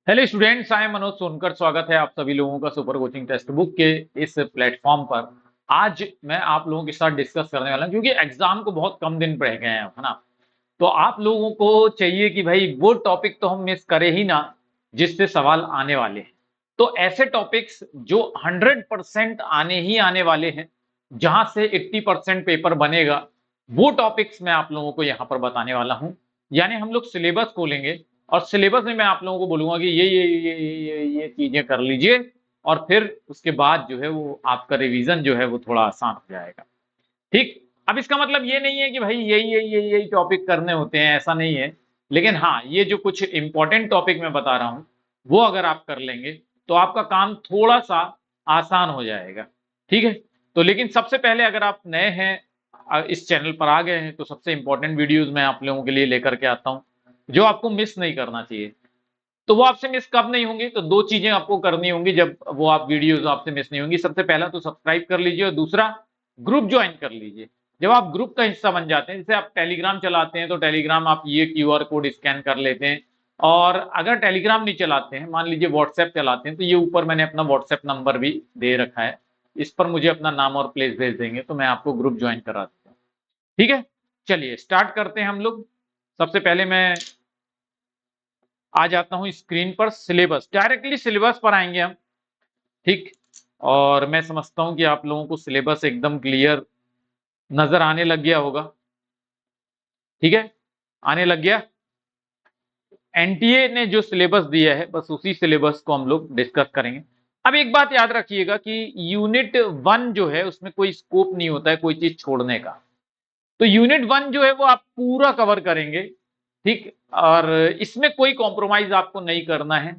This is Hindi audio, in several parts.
Hello students, I am Manoj Sonkar. स्वागत है आप सभी लोगों का सुपर कोचिंग टेक्स्ट बुक के इस प्लेटफॉर्म पर। आज मैं आप लोगों के साथ डिस्कस करने वाला हूं क्योंकि एग्जाम को बहुत कम दिन रह गए हैं, है ना। तो आप लोगों को चाहिए कि भाई वो टॉपिक तो हम मिस करें ही ना जिससे सवाल आने वाले हैं। तो ऐसे टॉपिक्स जो 100% आने ही आने वाले हैं, जहां से 80% पेपर बनेगा, वो टॉपिक्स मैं आप लोगों को यहाँ पर बताने वाला हूं। यानी हम लोग सिलेबस खोलेंगे और सिलेबस में मैं आप लोगों को बोलूंगा कि ये चीजें कर लीजिए, और फिर उसके बाद जो है वो आपका रिवीजन जो है वो थोड़ा आसान हो जाएगा। ठीक। अब इसका मतलब ये नहीं है कि भाई यही टॉपिक करने होते हैं, ऐसा नहीं है। लेकिन हाँ, ये जो कुछ इंपॉर्टेंट टॉपिक मैं बता रहा हूं वो अगर आप कर लेंगे तो आपका काम थोड़ा सा आसान हो जाएगा। ठीक है। तो लेकिन सबसे पहले अगर आप नए हैं, इस चैनल पर आ गए हैं, तो सबसे इंपॉर्टेंट वीडियोस मैं आप लोगों के लिए लेकर के आता हूं जो आपको मिस नहीं करना चाहिए। तो वो आपसे मिस कब नहीं होंगी? तो दो चीजें आपको करनी होंगी जब वो आप वीडियोस आपसे मिस नहीं होंगी। सबसे पहला तो सब्सक्राइब कर लीजिए, और दूसरा ग्रुप ज्वाइन कर लीजिए। जब आप ग्रुप का हिस्सा बन जाते हैं, जैसे आप टेलीग्राम चलाते हैं तो टेलीग्राम आप ये क्यूआर कोड स्कैन कर लेते हैं। और अगर टेलीग्राम नहीं चलाते हैं, मान लीजिए व्हाट्सएप चलाते हैं, तो ये ऊपर मैंने अपना व्हाट्सएप नंबर भी दे रखा है। इस पर मुझे अपना नाम और प्लेस भेज देंगे तो मैं आपको ग्रुप ज्वाइन करा देता हूँ। ठीक है। चलिए स्टार्ट करते हैं हम लोग। सबसे पहले मैं आ जाता हूं स्क्रीन पर। सिलेबस, डायरेक्टली सिलेबस पर आएंगे हम। ठीक। और मैं समझता हूं कि आप लोगों को सिलेबस एकदम क्लियर नजर आने लग गया होगा। ठीक है, आने लग गया। एनटीए ने जो सिलेबस दिया है बस उसी सिलेबस को हम लोग डिस्कस करेंगे। अब एक बात याद रखिएगा कि यूनिट 1 जो है उसमें कोई स्कोप नहीं होता है कोई चीज छोड़ने का। तो यूनिट 1 जो है वो आप पूरा कवर करेंगे। ठीक। और इसमें कोई कॉम्प्रोमाइज आपको नहीं करना है,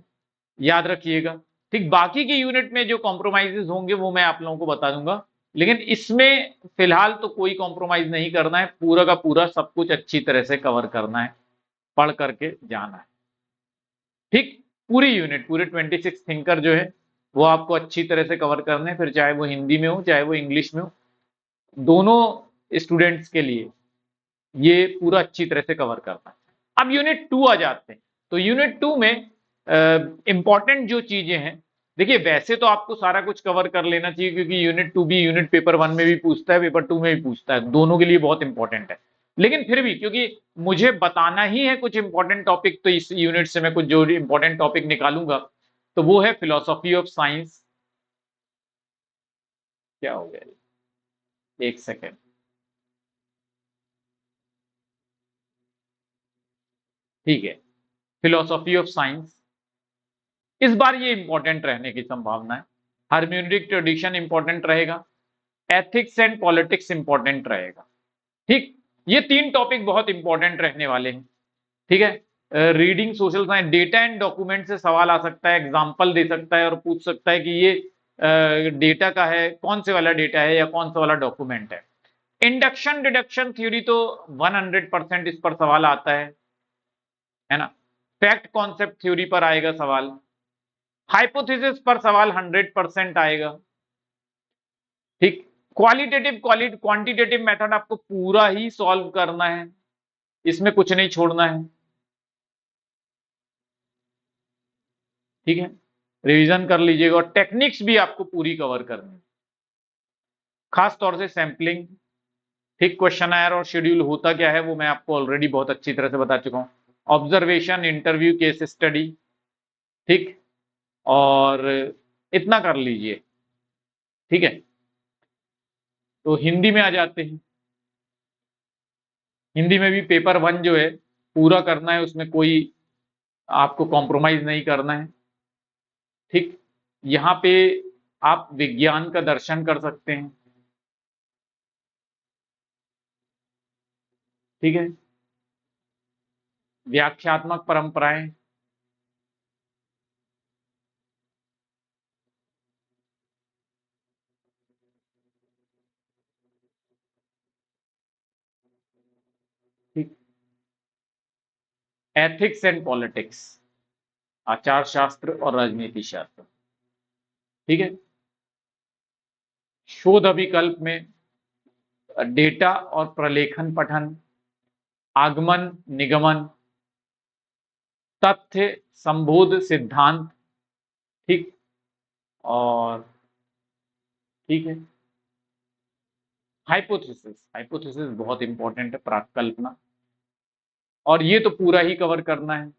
याद रखिएगा। ठीक। बाकी के यूनिट में जो कॉम्प्रोमाइजेस होंगे वो मैं आप लोगों को बता दूंगा, लेकिन इसमें फिलहाल तो कोई कॉम्प्रोमाइज नहीं करना है। पूरा का पूरा सब कुछ अच्छी तरह से कवर करना है, पढ़ करके जाना है। ठीक। पूरी यूनिट, पूरे 26 थिंकर जो है वो आपको अच्छी तरह से कवर करने हैं, फिर चाहे वो हिंदी में हो चाहे वो इंग्लिश में हो, दोनों स्टूडेंट्स के लिए ये पूरा अच्छी तरह से कवर करना है। अब यूनिट 2 आ जाते हैं। तो यूनिट 2 में इंपॉर्टेंट जो चीजें हैं, देखिए वैसे तो आपको सारा कुछ कवर कर लेना चाहिए क्योंकि यूनिट 2 भी यूनिट पेपर 1 में भी पूछता है, पेपर 2 में भी पूछता है, दोनों के लिए बहुत इंपॉर्टेंट है। लेकिन फिर भी क्योंकि मुझे बताना ही है कुछ इंपॉर्टेंट टॉपिक, तो इस यूनिट से मैं कुछ जो इंपॉर्टेंट टॉपिक निकालूंगा तो वो है फिलोसॉफी ऑफ साइंस। क्या हो गया? एक सेकेंड। ठीक है, फिलोसॉफी ऑफ साइंस इस बार ये इंपॉर्टेंट रहने की संभावना है। हार्मेनिक ट्रेडिशन इंपॉर्टेंट रहेगा, एथिक्स एंड पॉलिटिक्स इंपॉर्टेंट रहेगा। ठीक। ये तीन टॉपिक बहुत इंपॉर्टेंट रहने वाले हैं। ठीक है। Reading social science, data and document से सवाल आ सकता है, एग्जाम्पल दे सकता है और पूछ सकता है कि ये डेटा का है, कौन से वाला डेटा है या कौन सा वाला डॉक्यूमेंट है। इंडक्शन डिडक्शन थ्योरी तो 100% इस पर सवाल आता है ना। फैक्ट कॉन्सेप्ट थ्योरी पर आएगा सवाल। हाइपोथेसिस पर सवाल 100% आएगा। ठीक। क्वालिटेटिव क्वांटिटेटिव मेथड आपको पूरा ही सॉल्व करना है, इसमें कुछ नहीं छोड़ना है। ठीक है, रिवीजन कर लीजिएगा, और टेक्निक्स भी आपको पूरी कवर करनी है, खास तौर से सैंपलिंग। ठीक। क्वेश्चन और शेड्यूल होता क्या है वो मैं आपको ऑलरेडी बहुत अच्छी तरह से बता चुका हूं। Observation, interview, case study. ठीक। और इतना कर लीजिए। ठीक है। तो हिंदी में आ जाते हैं। हिंदी में भी पेपर 1 जो है पूरा करना है, उसमें कोई आपको कॉम्प्रोमाइज नहीं करना है। ठीक। यहाँ पे आप विज्ञान का दर्शन कर सकते हैं। ठीक है। व्याख्यात्मक परंपराएं। ठीक। एथिक्स एंड पॉलिटिक्स, आचार शास्त्र और राजनीति शास्त्र। ठीक है। शोध अभिकल्प में डेटा और प्रलेखन पठन, आगमन निगमन, तथ्य, संबोध, सिद्धांत, ठीक, और ठीक है हाइपोथेसिस। हाइपोथेसिस बहुत इंपॉर्टेंट है, प्राकल्पना, और ये तो पूरा ही कवर करना है,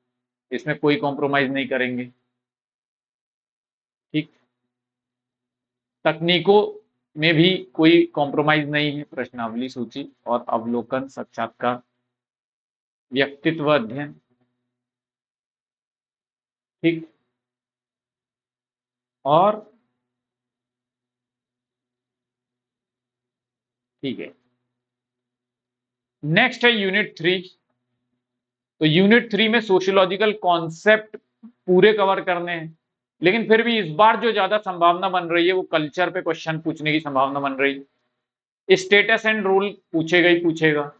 इसमें कोई कॉम्प्रोमाइज नहीं करेंगे, ठीक। तकनीकों में भी कोई कॉम्प्रोमाइज नहीं है, प्रश्नावली, सूची और अवलोकन, साक्षात्कार, व्यक्तित्व अध्ययन, ठीक, और ठीक है। नेक्स्ट है यूनिट 3। तो यूनिट 3 में सोशियोलॉजिकल कॉन्सेप्ट पूरे कवर करने हैं, लेकिन फिर भी इस बार जो ज्यादा संभावना बन रही है वो कल्चर पे क्वेश्चन पूछने की संभावना बन रही है। स्टेटस एंड रोल पूछेगा ही पूछेगा,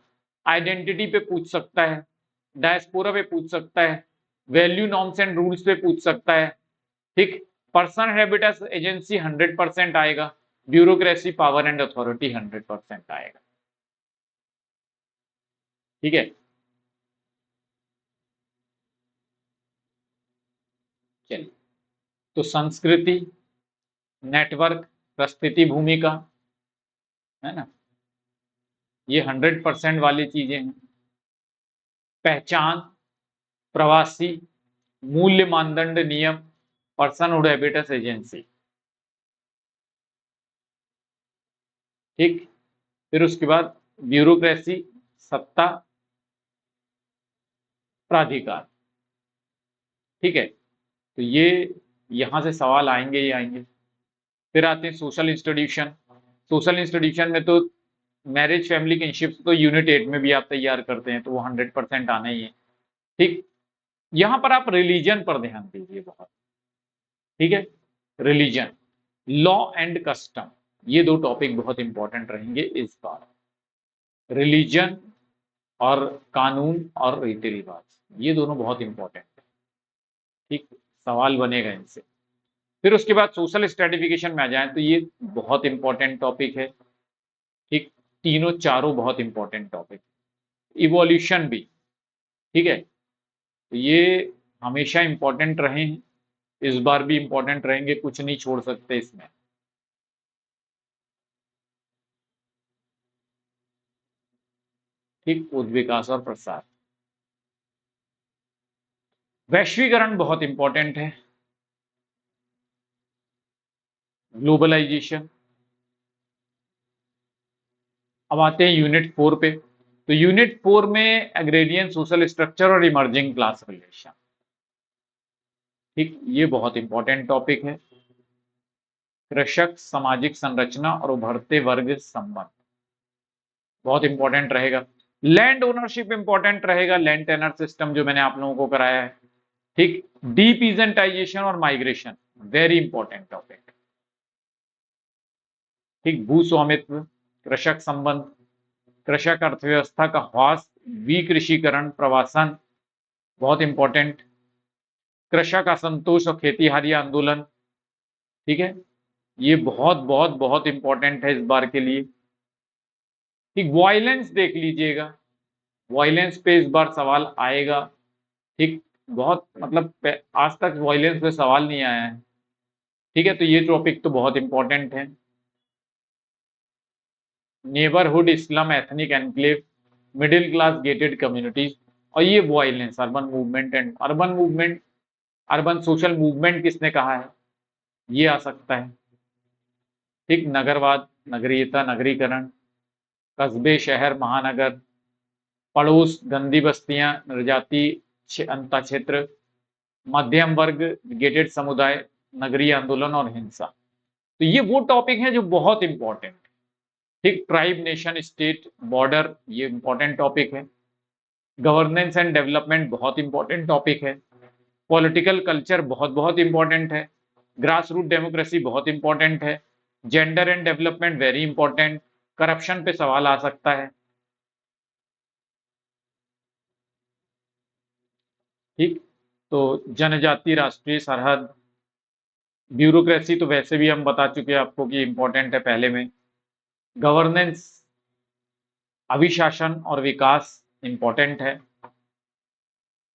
आइडेंटिटी पे पूछ सकता है, डायस्पोरा पे पूछ सकता है, वैल्यू नॉर्म्स एंड रूल्स पे पूछ सकता है, ठीक। पर्सन हैबिटस एजेंसी 100% आएगा, ब्यूरोक्रेसी, पावर एंड अथॉरिटी 100% आएगा, ठीक है। चलिए, तो संस्कृति, नेटवर्क, प्रस्थिति, भूमिका, है ना, ये 100% वाली चीजें हैं। पहचान, प्रवासी, मूल्य, मानदंड, नियम, पर्सनहुड, हैबिटस, एजेंसी, ठीक। फिर उसके बाद ब्यूरोक्रेसी, सत्ता, प्राधिकार, ठीक है। तो ये यहां से सवाल आएंगे ही आएंगे। फिर आते हैं सोशल इंस्टीट्यूशन। सोशल इंस्टीट्यूशन में तो मैरिज, फैमिली, किनशिप तो यूनिट 8 में भी आप तैयार करते हैं, तो वो 100% आना ही है, ठीक। यहां पर आप रिलीजन पर ध्यान दीजिए बहुत, ठीक है। रिलीजन, लॉ एंड कस्टम, ये दो टॉपिक बहुत इंपॉर्टेंट रहेंगे इस बार। रिलीजन और कानून और रीति रिवाज, ये दोनों बहुत इंपॉर्टेंट है, ठीक, सवाल बनेगा इनसे। फिर उसके बाद सोशल स्ट्रेटिफिकेशन में आ जाए तो ये बहुत इंपॉर्टेंट टॉपिक है, ठीक। तीनों चारों बहुत इंपॉर्टेंट टॉपिक। इवोल्यूशन भी, ठीक है। तो ये हमेशा इंपॉर्टेंट रहे हैं, इस बार भी इंपॉर्टेंट रहेंगे, कुछ नहीं छोड़ सकते इसमें, ठीक। उद्विकास और प्रसार, वैश्वीकरण बहुत इंपॉर्टेंट है, ग्लोबलाइजेशन। अब आते हैं यूनिट 4 पे। तो यूनिट 4 में एग्रेरियन सोशल स्ट्रक्चर और इमर्जिंग क्लास रिलेशन, ठीक, ये बहुत इंपॉर्टेंट टॉपिक है। कृषक, सामाजिक संरचना और उभरते वर्ग संबंध बहुत इंपॉर्टेंट रहेगा। लैंड ओनरशिप इंपॉर्टेंट रहेगा, लैंड टेनर सिस्टम जो मैंने आप लोगों को कराया है, ठीक। डीपीजेंटाइजेशन और माइग्रेशन, वेरी इंपॉर्टेंट टॉपिक, ठीक। भू स्वामित्व, कृषक संबंध, कृषक अर्थव्यवस्था का ह्रास, विकृषीकरण, प्रवासन, बहुत इंपॉर्टेंट। कृषक असंतोष और खेतीहारी आंदोलन, ठीक है, ये बहुत बहुत बहुत इंपॉर्टेंट है इस बार के लिए, ठीक। वायलेंस देख लीजिएगा, वायलेंस पे इस बार सवाल आएगा, ठीक। बहुत मतलब आज तक वायलेंस पे सवाल नहीं आया है, ठीक है। तो ये टॉपिक तो बहुत इंपॉर्टेंट है। नेबरहुड, इस्लाम, ethnic enclave, middle class, gated communities, और ये violence, urban movement and urban movement, urban social movement किसने कहा है, ये आ सकता है, ठीक। नगरवाद, नगरीयता, नगरीकरण, कस्बे, शहर, महानगर, पड़ोस, गंदी बस्तियां, निर्याती अंता क्षेत्र, मध्यम वर्ग, गेटेड समुदाय, नगरीय आंदोलन और हिंसा। तो ये वो टॉपिक है जो बहुत इंपॉर्टेंट, ठीक। ट्राइब, नेशन, स्टेट, बॉर्डर, ये इंपॉर्टेंट टॉपिक है। गवर्नेंस एंड डेवलपमेंट बहुत इंपॉर्टेंट टॉपिक है। पॉलिटिकल कल्चर बहुत बहुत इंपॉर्टेंट है। ग्रास रूट डेमोक्रेसी बहुत इंपॉर्टेंट है। Gender and development very important. Corruption पे सवाल आ सकता है, ठीक। तो जनजाति, राष्ट्रीय सरहद, ब्यूरोक्रेसी तो वैसे भी हम बता चुके हैं आपको कि इंपॉर्टेंट है पहले में। गवर्नेंस, अभिशासन और विकास इंपॉर्टेंट है,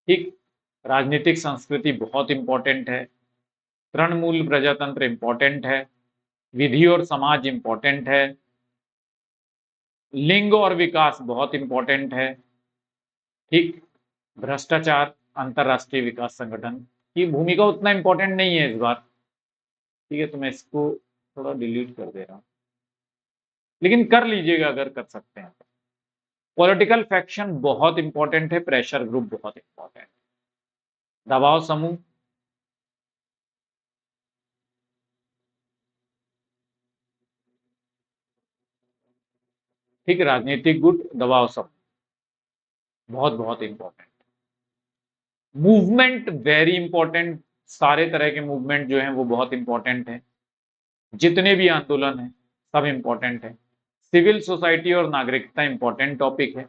ठीक। राजनीतिक संस्कृति बहुत इंपॉर्टेंट है, तृणमूल प्रजातंत्र इंपॉर्टेंट है, विधि और समाज इंपॉर्टेंट है, लिंग और विकास बहुत इंपॉर्टेंट है, ठीक। भ्रष्टाचार, अंतरराष्ट्रीय विकास संगठन की भूमिका उतना इंपॉर्टेंट नहीं है इस बार, ठीक है, तो मैं इसको थोड़ा डिलीट कर दे रहा हूं, लेकिन कर लीजिएगा अगर कर सकते हैं। पॉलिटिकल फैक्शन बहुत इंपॉर्टेंट है, प्रेशर ग्रुप बहुत इंपॉर्टेंट, दबाव समूह, ठीक, राजनीतिक गुट, दबाव समूह बहुत बहुत इंपॉर्टेंट। मूवमेंट वेरी इंपॉर्टेंट, सारे तरह के मूवमेंट जो हैं वो बहुत इंपॉर्टेंट है, जितने भी आंदोलन हैं सब इंपॉर्टेंट है। सिविल सोसाइटी और नागरिकता इंपॉर्टेंट टॉपिक है,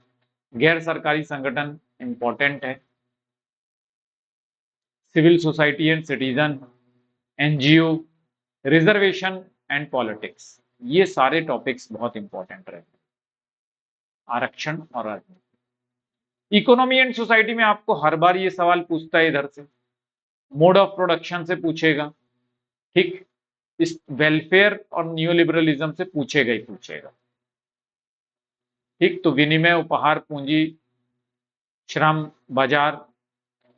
गैर सरकारी संगठन इंपॉर्टेंट है, civil society and citizen, NGO, reservation and politics, ये सारे टॉपिक्स बहुत इंपॉर्टेंट रहे। आरक्षण और राजनीति। इकोनॉमी एंड सोसाइटी में आपको हर बार ये सवाल पूछता है, इधर से मोड ऑफ प्रोडक्शन से पूछेगा, ठीक, इस वेलफेयर और न्यूलिबरलिज्म से पूछेगा ही पूछेगा, ठीक। तो विनिमय, उपहार, पूंजी, श्रम, बाजार,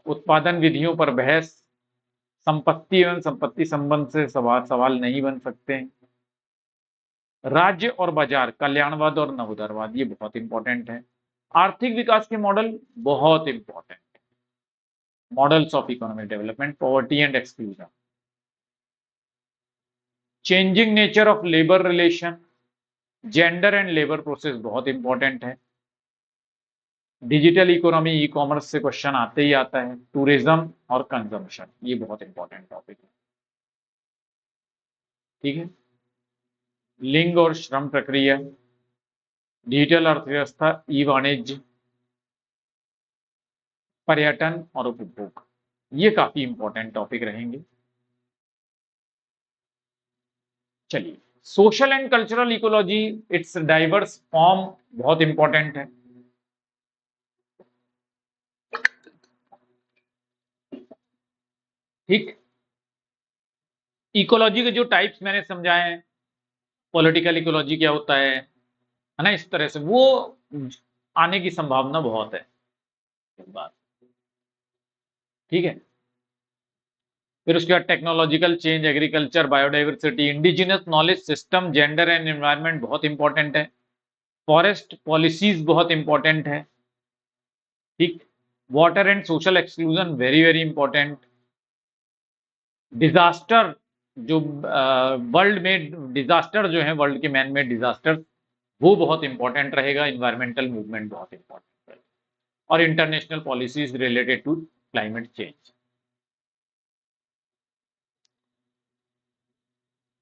उत्पादन विधियों पर बहस, संपत्ति एवं संपत्ति संबंध से सवाल नहीं बन सकते हैं। राज्य और बाजार, कल्याणवाद और नवोदारवाद, ये बहुत इंपॉर्टेंट है। आर्थिक विकास के मॉडल बहुत important, models of economic development, poverty and exclusion, changing nature of labour relation, gender and labour process बहुत इंपॉर्टेंट है। डिजिटल इकोनॉमी, ई कॉमर्स से क्वेश्चन आते ही आता है। टूरिज्म और कंजम्पशन, ये बहुत इंपॉर्टेंट टॉपिक है, ठीक है। लिंग और श्रम प्रक्रिया, डिजिटल अर्थव्यवस्था, ई वाणिज्य, पर्यटन और उपभोग, ये काफी इंपॉर्टेंट टॉपिक रहेंगे। चलिए, social and cultural ecology, it's diverse form, बहुत इंपॉर्टेंट है, ठीक। इकोलॉजी के जो टाइप्स मैंने समझाए हैं, पॉलिटिकल इकोलॉजी क्या होता है ना, इस तरह से वो आने की संभावना बहुत है इस बार, ठीक है। फिर उसके बाद technological change, agriculture, biodiversity, indigenous knowledge system, gender and environment बहुत इंपॉर्टेंट है। फॉरेस्ट पॉलिसीज बहुत इंपॉर्टेंट है, ठीक। Water and social exclusion very very important. Disaster, जो वर्ल्ड में डिजास्टर जो है, वर्ल्ड के मैन मेड डिजास्टर, वो बहुत इंपॉर्टेंट रहेगा। इन्वायरमेंटल मूवमेंट बहुत इंपॉर्टेंट रहेगा, और international policies related to climate change.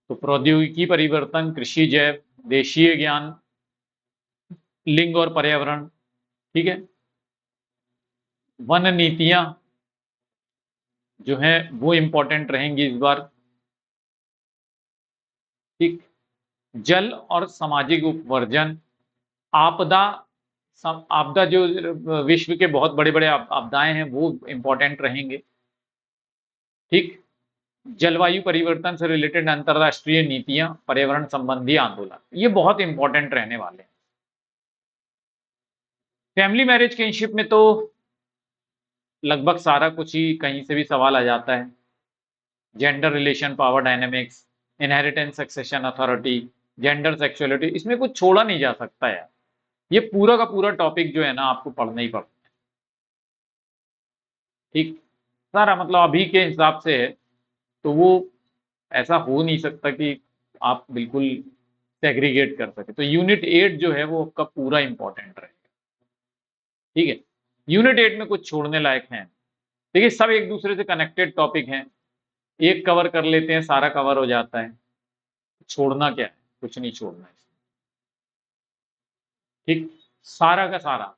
तो प्रौद्योगिकी परिवर्तन, कृषि, जैव, देशीय ज्ञान, लिंग और पर्यावरण, ठीक है। वन नीतियां जो हैं वो इंपॉर्टेंट रहेंगी इस बार, ठीक। जल और सामाजिक उपवर्जन, आपदा, आपदा जो विश्व के बहुत बड़े बड़े आपदाएं हैं वो इंपॉर्टेंट रहेंगे, ठीक। जलवायु परिवर्तन से रिलेटेड अंतरराष्ट्रीय नीतियां, पर्यावरण संबंधी आंदोलन, ये बहुत इंपॉर्टेंट रहने वाले हैं। फैमिली मैरिज किनशिप में तो लगभग सारा कुछ ही कहीं से भी सवाल आ जाता है। Gender relation, power dynamics, inheritance succession authority, gender sexuality, इसमें कुछ छोड़ा नहीं जा सकता यार, ये पूरा का पूरा टॉपिक जो है ना आपको पढ़ना ही पड़ता है, ठीक। सारा मतलब अभी के हिसाब से है, तो वो ऐसा हो नहीं सकता कि आप बिल्कुल सेग्रीगेट कर सके। तो यूनिट 8 जो है वो आपका पूरा इंपॉर्टेंट रहेगा, ठीक है। यूनिट 8 में कुछ छोड़ने लायक हैं, देखिए सब एक दूसरे से कनेक्टेड टॉपिक हैं, एक कवर कर लेते हैं सारा कवर हो जाता है, छोड़ना क्या है, कुछ नहीं छोड़ना है, ठीक। सारा का सारा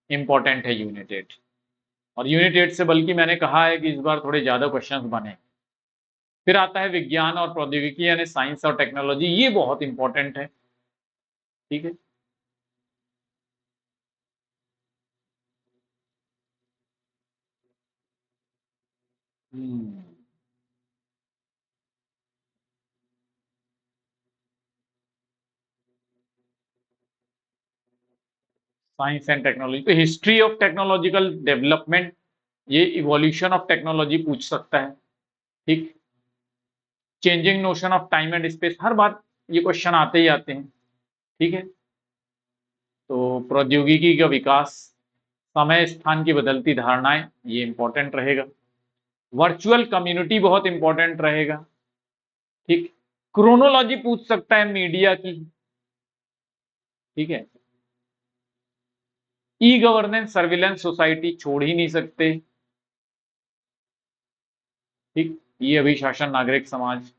इंपॉर्टेंट है यूनिट 8, और यूनिट 8 से बल्कि मैंने कहा है कि इस बार थोड़े ज्यादा क्वेश्चंस बने। फिर आता है विज्ञान और प्रौद्योगिकी, यानी साइंस और टेक्नोलॉजी, ये बहुत इंपॉर्टेंट है, ठीक है। साइंस एंड टेक्नोलॉजी, तो हिस्ट्री ऑफ टेक्नोलॉजिकल डेवलपमेंट, ये इवोल्यूशन ऑफ टेक्नोलॉजी पूछ सकता है। ठीक, changing notion of time and space, हर बार ये क्वेश्चन आते ही आते हैं। ठीक है, तो प्रौद्योगिकी का विकास, समय स्थान की बदलती धारणाएं, ये इंपॉर्टेंट रहेगा। वर्चुअल कम्युनिटी बहुत इंपॉर्टेंट रहेगा। ठीक, क्रोनोलॉजी पूछ सकता है मीडिया की। ठीक है, ई गवर्नेंस सर्विलेंस सोसाइटी छोड़ ही नहीं सकते। ठीक, ये अभिशासन नागरिक समाज।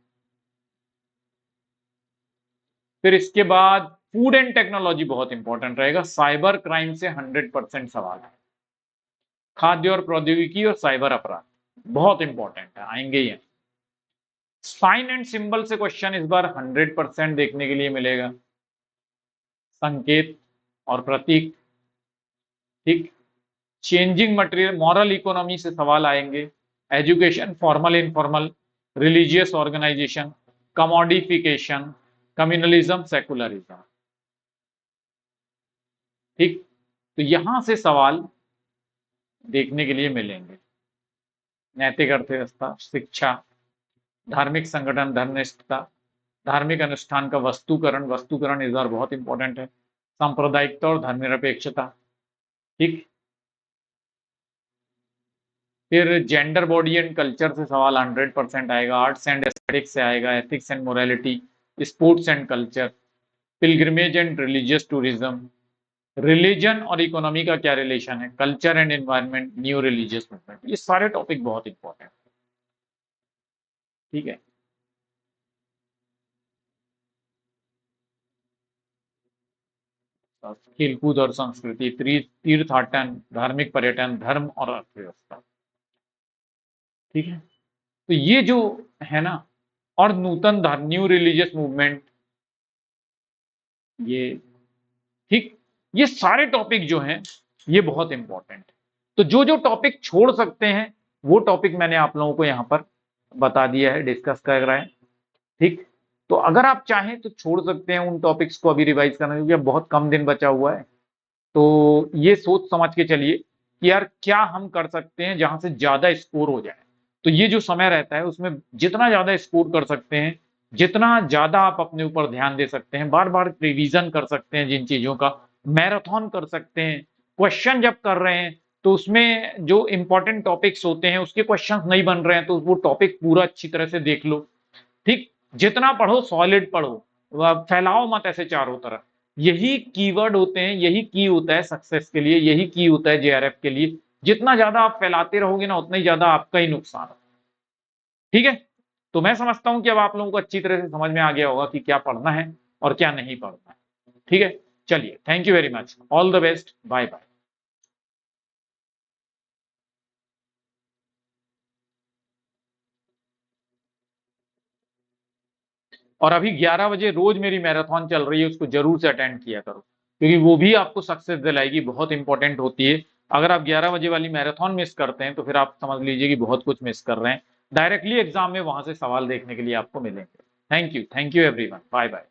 फिर इसके बाद फूड एंड टेक्नोलॉजी बहुत इंपॉर्टेंट रहेगा, साइबर क्राइम से 100% सवाल है। खाद्य और प्रौद्योगिकी और साइबर अपराध बहुत इंपॉर्टेंट है, आएंगे ही। साइन एंड सिंबल से क्वेश्चन इस बार 100% देखने के लिए मिलेगा, संकेत और प्रतीक। ठीक, चेंजिंग मटेरियल, मॉरल इकोनॉमी से सवाल आएंगे, education, formal informal, religious organisation, commodification, communalism, secularism. ठीक, तो यहां से सवाल देखने के लिए मिलेंगे। नैतिक अर्थव्यवस्था, शिक्षा, धार्मिक संगठन, धर्मनिष्ठता, धार्मिक अनुष्ठान का वस्तुकरण, वस्तुकरण इस बार बहुत इंपॉर्टेंट है, सांप्रदायिकता और धर्मनिरपेक्षता। ठीक, फिर जेंडर बॉडी एंड कल्चर से सवाल 100% आएगा, आर्ट्स एंड एस्थेटिक्स से आएगा, ethics and morality, sports and culture, pilgrimage and religious tourism, religion और इकोनॉमी का क्या रिलेशन है, culture and environment, new religious movement. ये सारे टॉपिक बहुत इंपॉर्टेंट। ठीक है, खेलकूद और संस्कृति, तीर्थाटन, धार्मिक पर्यटन, धर्म और अर्थव्यवस्था। ठीक है, तो ये जो है ना, और नूतन धर्म, न्यू रिलीजियस मूवमेंट, ये ठीक, ये सारे टॉपिक जो हैं ये बहुत इंपॉर्टेंट। तो जो जो टॉपिक छोड़ सकते हैं वो टॉपिक मैंने आप लोगों को यहां पर बता दिया है, डिस्कस कर रहे हैं। ठीक, तो अगर आप चाहें तो छोड़ सकते हैं उन टॉपिक्स को अभी रिवाइज करना, क्योंकि अब बहुत कम दिन बचा हुआ है। तो ये सोच समझ के चलिए कि यार क्या हम कर सकते हैं जहां से ज्यादा स्कोर हो जाए। तो ये जो समय रहता है उसमें जितना ज्यादा स्कोर कर सकते हैं, जितना ज्यादा आप अपने ऊपर ध्यान दे सकते हैं, बार बार रिवीजन कर सकते हैं जिन चीजों का, मैराथन कर सकते हैं। क्वेश्चन जब कर रहे हैं तो उसमें जो इंपॉर्टेंट टॉपिक्स होते हैं उसके क्वेश्चन नहीं बन रहे हैं तो वो टॉपिक पूरा अच्छी तरह से देख लो। ठीक, जितना पढ़ो सॉलिड पढ़ो, फैलाओ मत ऐसे चारों तरफ। यही कीवर्ड होते हैं, यही की होता है सक्सेस के लिए, यही की होता है जेआरएफ के लिए। जितना ज्यादा आप फैलाते रहोगे ना उतना ही ज्यादा आपका ही नुकसान है। ठीक है, तो मैं समझता हूं कि अब आप लोगों को अच्छी तरह से समझ में आ गया होगा कि क्या पढ़ना है और क्या नहीं पढ़ना है। ठीक है, चलिए, thank you very much, all the best, bye bye. और अभी 11 बजे रोज मेरी मैराथन चल रही है, उसको जरूर से अटेंड किया करो, क्योंकि वो भी आपको सक्सेस दिलाएगी, बहुत इंपॉर्टेंट होती है। अगर आप 11 बजे वाली मैराथन मिस करते हैं तो फिर आप समझ लीजिए कि बहुत कुछ मिस कर रहे हैं। डायरेक्टली एग्जाम में वहां से सवाल देखने के लिए आपको मिलेंगे। Thank you everyone, bye bye.